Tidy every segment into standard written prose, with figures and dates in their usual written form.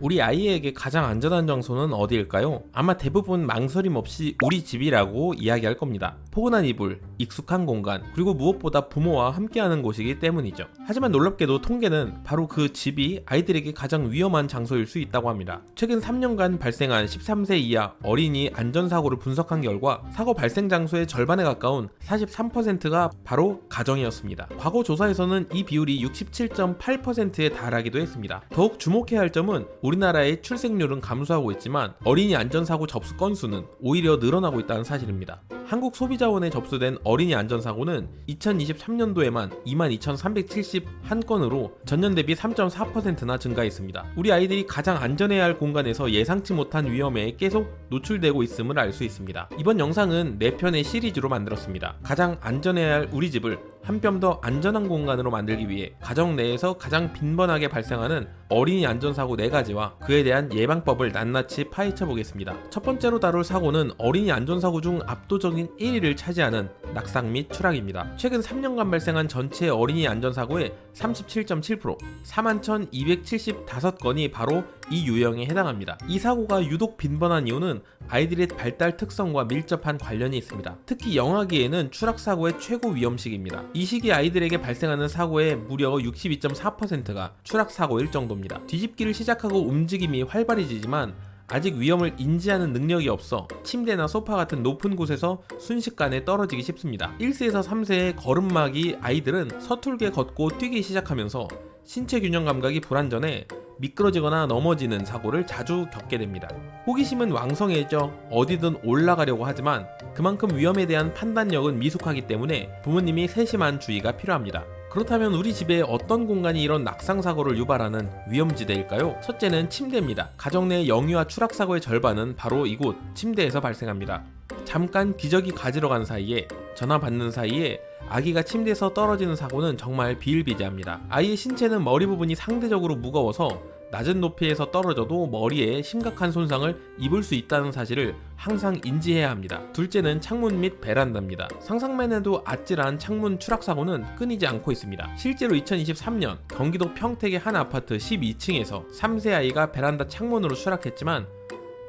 우리 아이에게 가장 안전한 장소는 어디일까요? 아마 대부분 망설임 없이 우리 집이라고 이야기할 겁니다. 포근한 이불, 익숙한 공간, 그리고 무엇보다 부모와 함께하는 곳이기 때문이죠. 하지만 놀랍게도 통계는 바로 그 집이 아이들에게 가장 위험한 장소일 수 있다고 합니다. 최근 3년간 발생한 13세 이하 어린이 안전사고를 분석한 결과 사고 발생 장소의 절반에 가까운 43%가 바로 가정이었습니다. 과거 조사에서는 이 비율이 67.8%에 달하기도 했습니다. 더욱 주목해야 할 점은 우리나라의 출생률은 감소하고 있지만 어린이 안전사고 접수 건수는 오히려 늘어나고 있다는 사실입니다. 한국소비자원에 접수된 어린이 안전사고는 2023년도에만 22,371건으로 전년 대비 3.4%나 증가했습니다. 우리 아이들이 가장 안전해야 할 공간에서 예상치 못한 위험에 계속 노출되고 있음을 알 수 있습니다. 이번 영상은 4편의 시리즈로 만들었습니다. 가장 안전해야 할 우리 집을 한 뼘 더 안전한 공간으로 만들기 위해 가정 내에서 가장 빈번하게 발생하는 어린이 안전사고 4가지와 그에 대한 예방법을 낱낱이 파헤쳐 보겠습니다. 첫 번째로 다룰 사고는 어린이 안전사고 중 압도적인 1위를 차지하는 낙상 및 추락입니다. 최근 3년간 발생한 전체 어린이 안전사고의 37.7%, 41,275건이 바로 이 유형에 해당합니다. 이 사고가 유독 빈번한 이유는 아이들의 발달 특성과 밀접한 관련이 있습니다. 특히 영아기에는 추락사고의 최고 위험 시기입니다. 이 시기 아이들에게 발생하는 사고의 무려 62.4%가 추락사고일 정도입니다. 뒤집기를 시작하고 움직임이 활발해지지만 아직 위험을 인지하는 능력이 없어 침대나 소파 같은 높은 곳에서 순식간에 떨어지기 쉽습니다. 1세에서 3세의 걸음마기 아이들은 서툴게 걷고 뛰기 시작하면서 신체 균형 감각이 불완전해 미끄러지거나 넘어지는 사고를 자주 겪게 됩니다. 호기심은 왕성해져 어디든 올라가려고 하지만 그만큼 위험에 대한 판단력은 미숙하기 때문에 부모님이 세심한 주의가 필요합니다. 그렇다면 우리 집에 어떤 공간이 이런 낙상사고를 유발하는 위험지대일까요? 첫째는 침대입니다. 가정 내 영유아 추락사고의 절반은 바로 이곳 침대에서 발생합니다. 잠깐 기저귀 가지러 간 사이에 전화 받는 사이에 아기가 침대에서 떨어지는 사고는 정말 비일비재합니다. 아이의 신체는 머리 부분이 상대적으로 무거워서 낮은 높이에서 떨어져도 머리에 심각한 손상을 입을 수 있다는 사실을 항상 인지해야 합니다. 둘째는 창문 및 베란다입니다. 상상만 해도 아찔한 창문 추락사고는 끊이지 않고 있습니다. 실제로 2023년 경기도 평택의 한 아파트 12층에서 3세 아이가 베란다 창문으로 추락했지만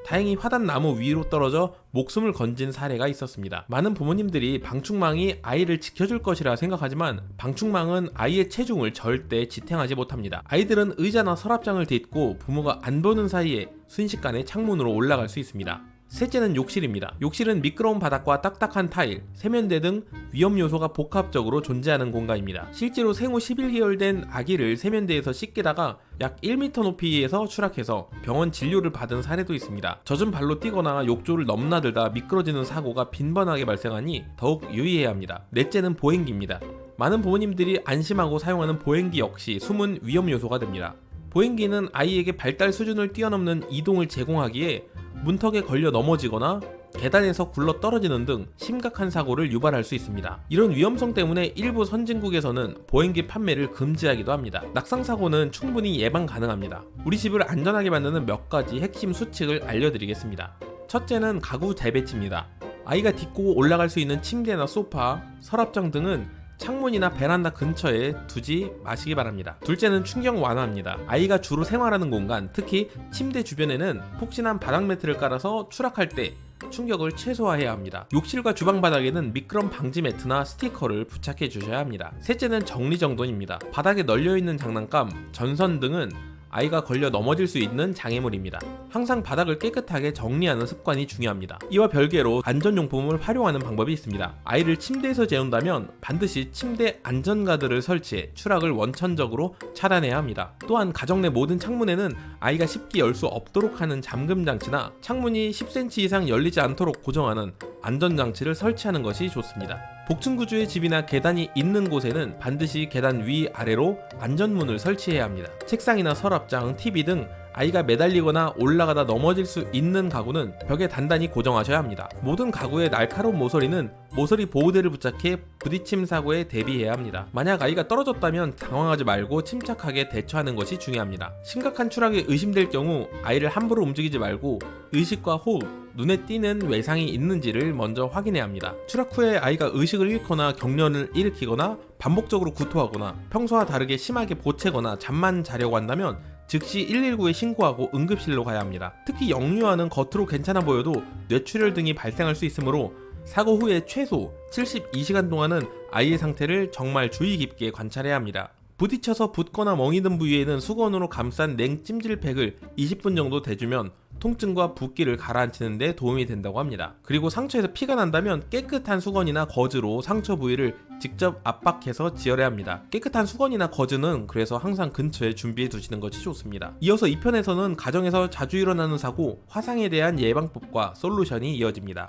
다행히 화단나무 위로 떨어져 목숨을 건진 사례가 있었습니다. 많은 부모님들이 방충망이 아이를 지켜줄 것이라 생각하지만 방충망은 아이의 체중을 절대 지탱하지 못합니다. 아이들은 의자나 서랍장을 딛고 부모가 안 보는 사이에 순식간에 창문으로 올라갈 수 있습니다. 셋째는 욕실입니다. 욕실은 미끄러운 바닥과 딱딱한 타일, 세면대 등 위험 요소가 복합적으로 존재하는 공간입니다. 실제로 생후 11개월 된 아기를 세면대에서 씻기다가 약 1m 높이에서 추락해서 병원 진료를 받은 사례도 있습니다. 젖은 발로 뛰거나 욕조를 넘나들다 미끄러지는 사고가 빈번하게 발생하니 더욱 유의해야 합니다. 넷째는 보행기입니다. 많은 부모님들이 안심하고 사용하는 보행기 역시 숨은 위험 요소가 됩니다. 보행기는 아이에게 발달 수준을 뛰어넘는 이동을 제공하기에 문턱에 걸려 넘어지거나 계단에서 굴러 떨어지는 등 심각한 사고를 유발할 수 있습니다. 이런 위험성 때문에 일부 선진국에서는 보행기 판매를 금지하기도 합니다. 낙상사고는 충분히 예방 가능합니다. 우리 집을 안전하게 만드는 몇 가지 핵심 수칙을 알려드리겠습니다. 첫째는 가구 재배치입니다. 아이가 딛고 올라갈 수 있는 침대나 소파, 서랍장 등은 창문이나 베란다 근처에 두지 마시기 바랍니다. 둘째는 충격 완화입니다. 아이가 주로 생활하는 공간, 특히 침대 주변에는 푹신한 바닥 매트를 깔아서 추락할 때 충격을 최소화해야 합니다. 욕실과 주방 바닥에는 미끄럼 방지 매트나 스티커를 부착해 주셔야 합니다. 셋째는 정리정돈입니다. 바닥에 널려있는 장난감, 전선 등은 아이가 걸려 넘어질 수 있는 장애물입니다. 항상 바닥을 깨끗하게 정리하는 습관이 중요합니다. 이와 별개로 안전용품을 활용하는 방법이 있습니다. 아이를 침대에서 재운다면 반드시 침대 안전가드를 설치해 추락을 원천적으로 차단해야 합니다. 또한 가정 내 모든 창문에는 아이가 쉽게 열 수 없도록 하는 잠금 장치나 창문이 10cm 이상 열리지 않도록 고정하는 안전장치를 설치하는 것이 좋습니다. 복층 구조의 집이나 계단이 있는 곳에는 반드시 계단 위 아래로 안전문을 설치해야 합니다. 책상이나 서랍장, TV 등 아이가 매달리거나 올라가다 넘어질 수 있는 가구는 벽에 단단히 고정하셔야 합니다. 모든 가구의 날카로운 모서리는 모서리 보호대를 부착해 부딪힘 사고에 대비해야 합니다. 만약 아이가 떨어졌다면 당황하지 말고 침착하게 대처하는 것이 중요합니다. 심각한 추락이 의심될 경우 아이를 함부로 움직이지 말고 의식과 호흡, 눈에 띄는 외상이 있는지를 먼저 확인해야 합니다. 추락 후에 아이가 의식을 잃거나 경련을 일으키거나 반복적으로 구토하거나 평소와 다르게 심하게 보채거나 잠만 자려고 한다면 즉시 119에 신고하고 응급실로 가야 합니다. 특히 역류아는 겉으로 괜찮아 보여도 뇌출혈 등이 발생할 수 있으므로 사고 후에 최소 72시간 동안은 아이의 상태를 정말 주의 깊게 관찰해야 합니다. 부딪혀서 붓거나 멍이 든 부위에는 수건으로 감싼 냉찜질팩을 20분 정도 대주면 통증과 붓기를 가라앉히는 데 도움이 된다고 합니다. 그리고 상처에서 피가 난다면 깨끗한 수건이나 거즈로 상처 부위를 직접 압박해서 지혈해야 합니다. 깨끗한 수건이나 거즈는 그래서 항상 근처에 준비해 두시는 것이 좋습니다. 이어서 2편에서는 가정에서 자주 일어나는 사고, 화상에 대한 예방법과 솔루션이 이어집니다.